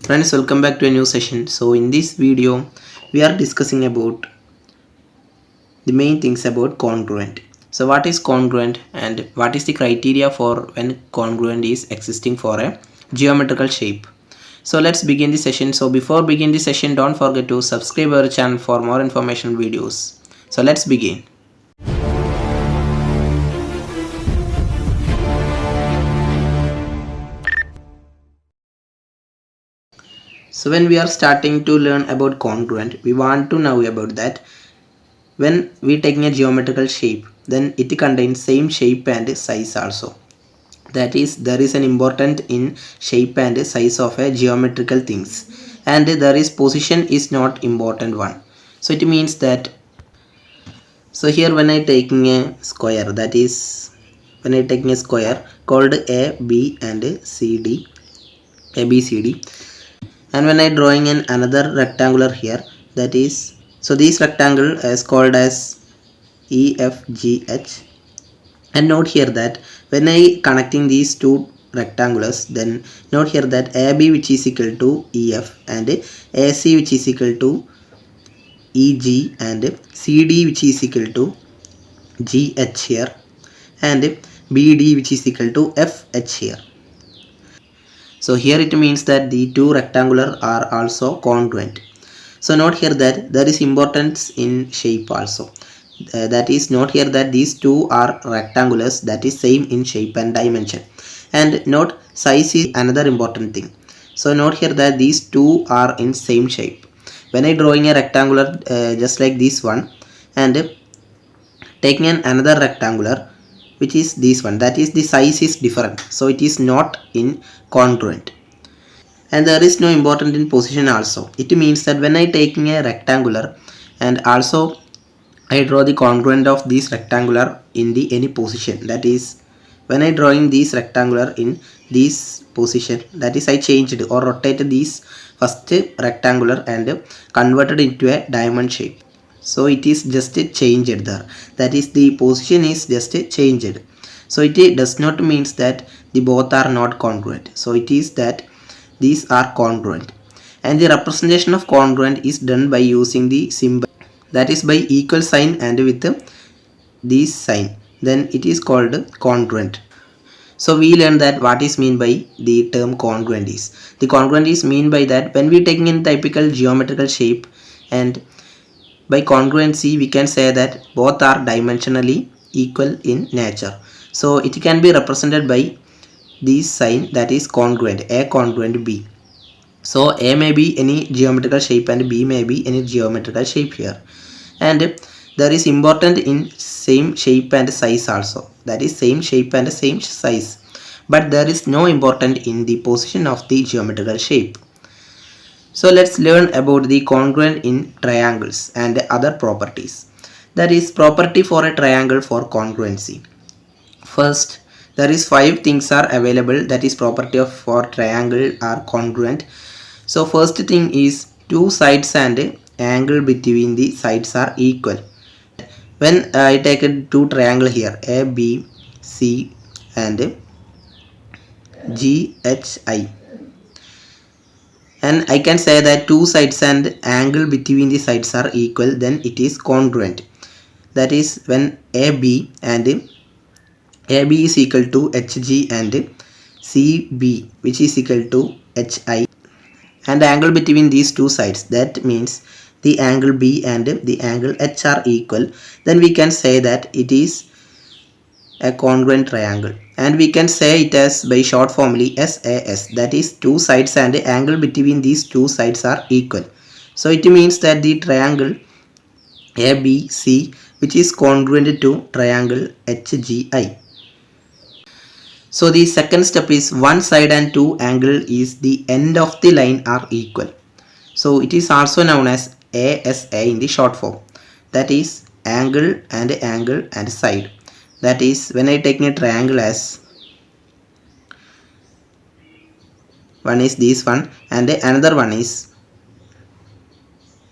Friends, welcome back to a new session. So in this video we are discussing about the main things about congruent. So what is congruent and what is the criteria for when congruent is existing for a geometrical shape. So let's begin the session. So before begin the session, don't forget to subscribe our channel for more information videos. So let's begin. So when we are starting to learn about congruent, we want to know about that when we taking a geometrical shape, then it contains same shape and size also. That is, there is an important in shape and size of a geometrical things, and there is position is not important one. So it means that, so here when I taking a square, that is when I taking a square called A, B and C, D, A, B, C, D, and when I drawing in another rectangular here, that is, so this rectangle is called as E, F, G, H, and note here that when I connecting these two rectangles, then note here that AB which is equal to EF and AC which is equal to EG and CD which is equal to GH here and BD which is equal to FH here. So here it means that the two rectangular are also congruent. So note here that there is importance in shape also. That is, note here that these two are rectangulars, that is same in shape and dimension. And note size is another important thing. So note here that these two are in same shape. When I drawing a rectangular just like this one and taking another rectangular which is this one, that is the size is different, so it is not in congruent. And there is no important in position also. It means that when I taking a rectangular and also I draw the congruent of this rectangular in the any position, that is when I drawing this rectangular in this position, that is I changed or rotated this first rectangular and converted into a diamond shape. So it is just changed there, that is the position is just changed. So it does not means that the both are not congruent. So it is that these are congruent, and the representation of congruent is done by using the symbol, that is by equal sign and with this sign, then it is called congruent. So we learned that what is mean by the term congruent is, the congruent is mean by that when we taking in typical geometrical shape, and by congruency we can say that both are dimensionally equal in nature. So it can be represented by this sign, that is congruent, A congruent B. So A may be any geometrical shape and B may be any geometrical shape here. And there is important in same shape and size also, that is same shape and same size, but there is no important in the position of the geometrical shape. So let's learn about the congruent in triangles and other properties. That is property for a triangle for congruency. First, there is 5 things are available, that is property of for triangle are congruent. So first thing is two sides and angle between the sides are equal. When I take a two triangle here, A, B, C and G, H, I, and I can say that two sides and angle between the sides are equal, then it is congruent. That is when AB and AB is equal to HG and CB which is equal to HI, and the angle between these two sides, that means the angle B and the angle H are equal, then we can say that it is a congruent triangle, and we can say it as by short formally SAS, that is two sides and the angle between these two sides are equal. So it means that the triangle ABC which is congruent to triangle HGI. So the second step is one side and two angle is the end of the line are equal. So it is also known as ASA in the short form, that is angle and side. That is when I take a triangle as one is this one and another one is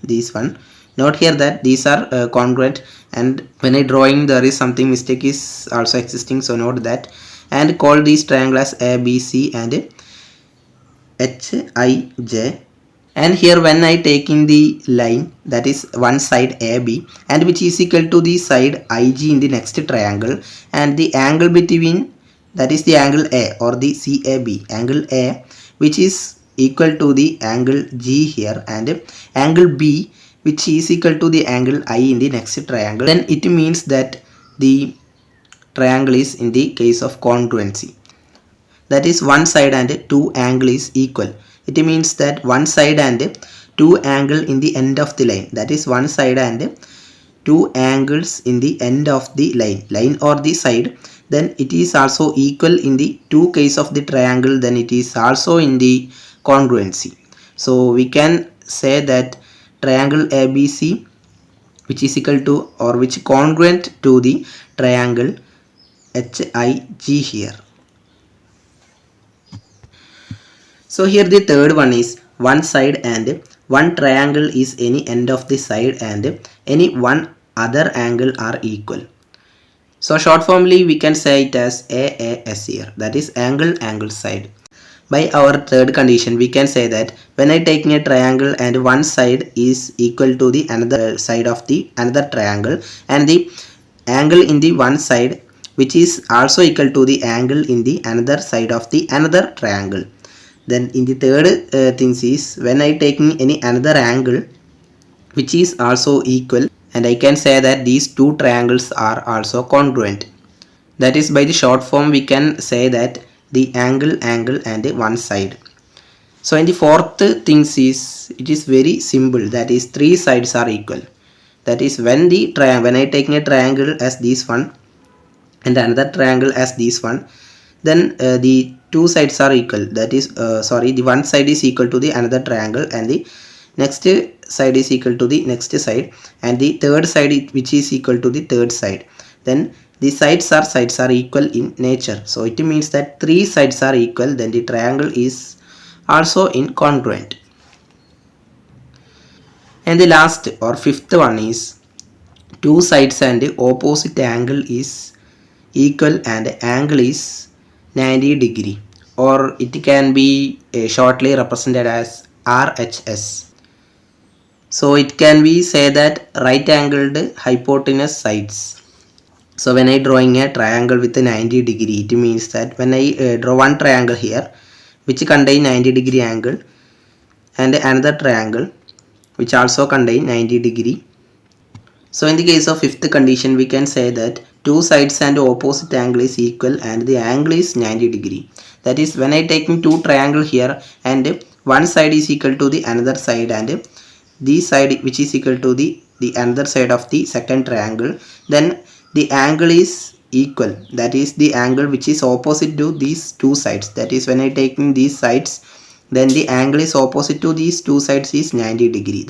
this one. Note here that these are congruent, and when I drawing there is something mistake is also existing, so note that, and call these triangle as ABC and Hij, and here when I taking the line, that is one side AB, and which is equal to the side IG in the next triangle, and the angle between, that is the angle A or the CAB, angle A, which is equal to the angle G here, and angle B which is equal to the angle I in the next triangle, then it means that the triangle is in the case of congruency. That is one side and two angle is equal. It means that one side and two angle in the end of the line. That is one side and two angles in the end of the line or the side. Then it is also equal in the two case of the triangle. Then it is also in the congruency. So we can say that triangle ABC, which is equal to or which congruent to the triangle HIG here. So here the third one is one side and one triangle is any end of the side and any one other angle are equal. So short formally we can say it as AAS here, that is angle side. By our third condition we can say that when I taking a triangle and one side is equal to the another side of the another triangle, and the angle in the one side which is also equal to the angle in the another side of the another triangle. Then in the third things is when I taking any another angle which is also equal, and I can say that these two triangles are also congruent. That is by the short form we can say that the angle and the one side. So in the fourth things is, it is very simple, that is three sides are equal. That is when the when I taking a triangle as this one and another triangle as this one, then the two sides are equal. That is the one side is equal to the another triangle and the next side is equal to the next side, and the third side which is equal to the third side. Then the sides are equal in nature. So it means that three sides are equal, then the triangle is also incongruent. And the last or fifth one is two sides and the opposite angle is equal and angle is 90 degree, or it can be shortly represented as RHS. So it can be say that right angled hypotenuse sides. So when I drawing a triangle with a 90 degree, it means that when I draw one triangle here which contain 90 degree angle and another triangle which also contain 90 degree. So in the case of fifth condition we can say that two sides and opposite angle is equal and the angle is 90 degree. That is when I taking two triangle here and one side is equal to the another side and the side which is equal to the another side of the second triangle, then the angle is equal. That is the angle which is opposite to these two sides. That is when I taking these sides, then the angle is opposite to these two sides is 90 degree.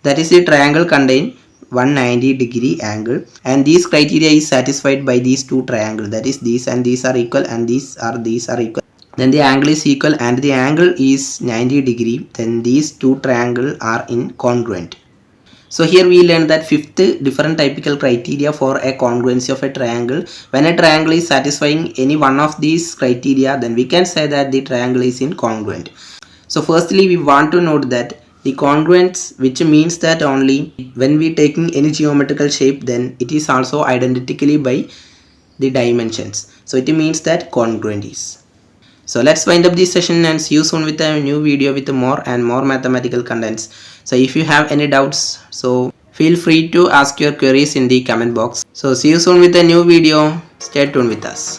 That is the triangle contain 190 degree angle, and these criteria is satisfied by these two triangles. That is these and these are equal and these are equal. Then the angle is equal and the angle is 90 degree. Then these two triangles are incongruent. So here we learned that fifth different typical criteria for a congruency of a triangle. When a triangle is satisfying any one of these criteria, then we can say that the triangle is incongruent. So firstly we want to note that the congruence, which means that only when we taking any geometrical shape, then it is also identically by the dimensions. So it means that congruent is. So let's wind up this session and see you soon with a new video with more and more mathematical contents. So if you have any doubts, so feel free to ask your queries in the comment box. So see you soon with a new video. Stay tuned with us.